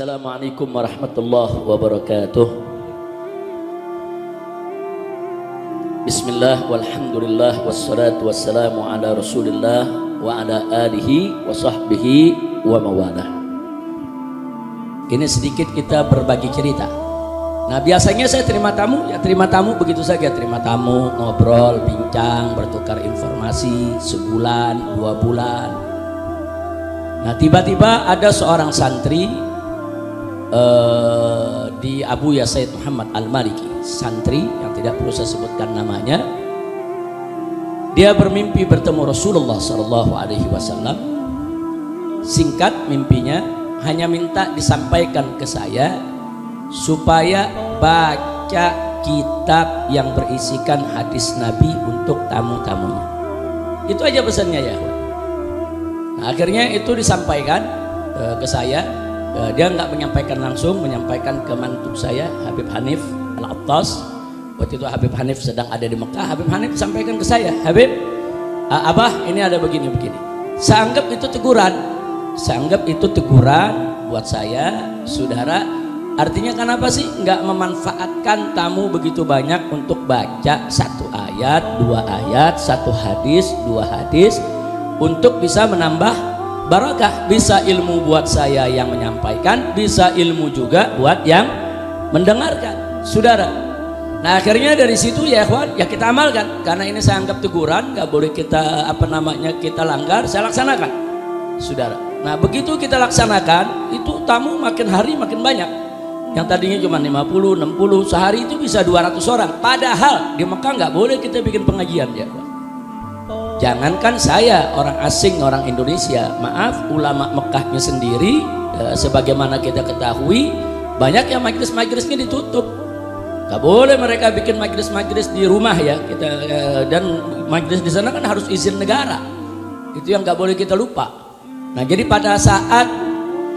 Assalamualaikum warahmatullahi wabarakatuh. Bismillah walhamdulillah wassalatu wassalamu ala rasulillah wa ala alihi wa sahbihi wa mawalah. Ini sedikit kita berbagi cerita. Nah biasanya saya terima tamu, ya terima tamu begitu saja. Terima tamu, ngobrol, bincang, bertukar informasi sebulan, 2 bulan. Nah tiba-tiba ada seorang santri di Abu Ya Said Muhammad Al-Maliki, santri yang tidak perlu saya sebutkan namanya. Dia bermimpi bertemu Rasulullah SAW. Singkat mimpinya, hanya minta disampaikan ke saya supaya baca kitab yang berisikan hadis Nabi untuk tamu-tamunya. Itu aja pesannya ya. Nah, akhirnya itu disampaikan ke saya. Dia nggak menyampaikan langsung, menyampaikan ke mantu saya Habib Hanif Al-Attas. Waktu itu Habib Hanif sedang ada di Mekah. Habib Hanif sampaikan ke saya, Habib, Abah ini ada begini-begini. Saya anggap itu teguran. Saya anggap itu teguran buat saya, saudara. Artinya kenapa sih nggak memanfaatkan tamu begitu banyak untuk baca 1 ayat, 2 ayat, 1 hadis, 2 hadis, untuk bisa menambah barakah. Bisa ilmu buat saya yang menyampaikan, bisa ilmu juga buat yang mendengarkan, saudara. Nah akhirnya dari situ ya ikhwan, ya kita amalkan. Karena ini saya anggap teguran, nggak boleh kita kita langgar. Saya laksanakan, saudara. Nah begitu kita laksanakan, itu tamu makin hari makin banyak. Yang tadinya cuma 50, 60, sehari itu bisa 200 orang. Padahal di Mekah nggak boleh kita bikin pengajian ya ikhwan. Jangankan saya, orang asing, orang Indonesia, maaf, ulama Mekahnya sendiri, sebagaimana kita ketahui, banyak yang majlis-majlisnya ditutup. Gak boleh mereka bikin majlis-majlis di rumah ya, dan majlis di sana kan harus izin negara. Itu yang gak boleh kita lupa. Nah jadi pada saat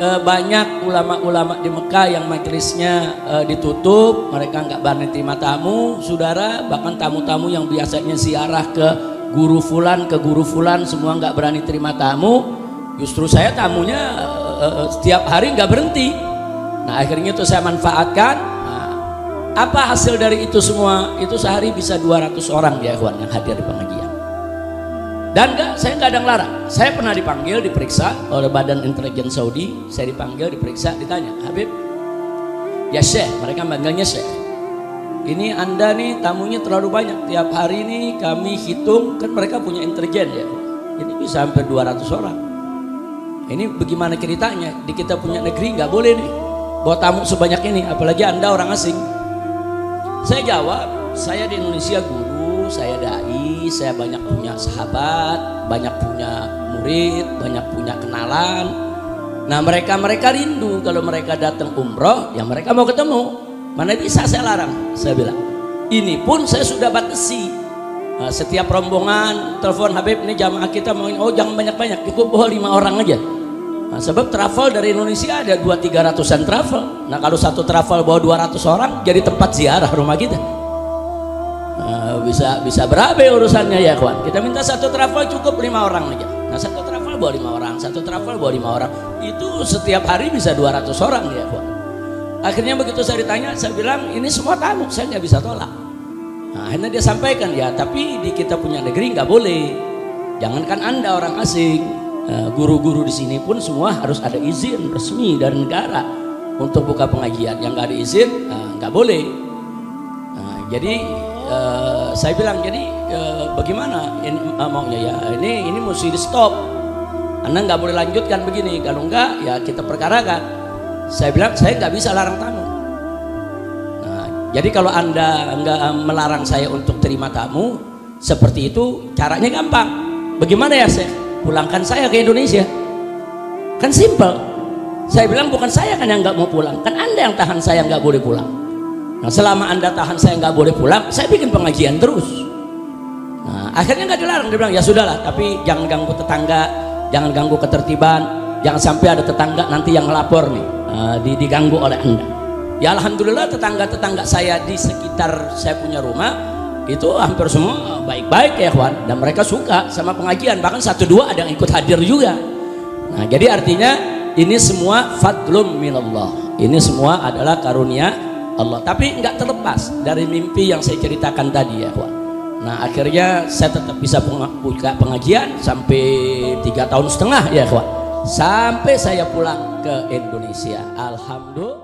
banyak ulama-ulama di Mekah yang majlisnya ditutup, mereka gak berani terima tamu, saudara, bahkan tamu-tamu yang biasanya ziarah ke guru fulan, semua nggak berani terima tamu. Justru saya tamunya setiap hari nggak berhenti. Nah akhirnya itu saya manfaatkan. Nah, apa hasil dari itu semua? Itu sehari bisa 200 orang ya ikhwan yang hadir di pengajian. Dan saya nggak ada ngelarang. Saya pernah dipanggil, diperiksa oleh Badan Intelijen Saudi. Saya dipanggil, diperiksa, ditanya, Habib, ya Syekh, mereka manggilnya Syekh, ini Anda nih tamunya terlalu banyak, tiap hari ini kami hitung, kan mereka punya intelijen ya, ini bisa hampir 200 orang. Ini bagaimana ceritanya? Di kita punya negeri nggak boleh nih bawa tamu sebanyak ini, apalagi Anda orang asing. Saya jawab, saya di Indonesia guru, saya dai, saya banyak punya sahabat, banyak punya murid, banyak punya kenalan. Nah mereka rindu kalau mereka datang umroh, ya mereka mau ketemu. Mana bisa saya larang? Saya bilang, ini pun saya sudah batasi. Nah, setiap rombongan telepon, Habib ini jamaah kita mau, oh jangan banyak-banyak, cukup bawa 5 orang aja. Nah, sebab travel dari Indonesia ada 200-300an travel. Nah kalau satu travel bawa 200 orang, jadi tempat ziarah rumah kita. Nah, bisa berapa urusannya ya kawan? Kita minta satu travel cukup 5 orang aja. Nah satu travel bawa 5 orang, satu travel bawa 5 orang. Itu setiap hari bisa 200 orang ya kawan. Akhirnya begitu saya ditanya, saya bilang ini semua tamu, saya nggak bisa tolak. Nah, akhirnya dia sampaikan, ya tapi di kita punya negeri nggak boleh. Jangankan Anda orang asing, guru-guru di sini pun semua harus ada izin resmi dari negara untuk buka pengajian. Yang nggak ada izin nggak boleh. Nah, jadi saya bilang, jadi bagaimana ini, maunya ya ini mesti di stop. Anda nggak boleh lanjutkan begini, kalau nggak ya kita perkarakan. Saya bilang saya nggak bisa larang tamu. Nah, jadi kalau Anda nggak melarang saya untuk terima tamu seperti itu, caranya gampang. Bagaimana ya Syekh? Pulangkan saya ke Indonesia. Kan simple. Saya bilang bukan saya kan yang nggak mau pulang, kan Anda yang tahan saya nggak boleh pulang. Nah selama Anda tahan saya nggak boleh pulang, saya bikin pengajian terus. Nah akhirnya nggak dilarang, dia bilang ya sudahlah, tapi jangan ganggu tetangga, jangan ganggu ketertiban, jangan sampai ada tetangga nanti yang lapor nih. Diganggu oleh Anda. Ya alhamdulillah tetangga-tetangga saya di sekitar saya punya rumah itu hampir semua baik-baik ya kawan, dan mereka suka sama pengajian, bahkan 1-2 ada yang ikut hadir juga. Nah jadi artinya ini semua fadlum minallah, Ini semua adalah karunia Allah. Tapi nggak terlepas dari mimpi yang saya ceritakan tadi ya kawan. Nah akhirnya saya tetap bisa buka pengajian sampai 3,5 tahun ya kawan. Sampai saya pulang ke Indonesia. Alhamdulillah.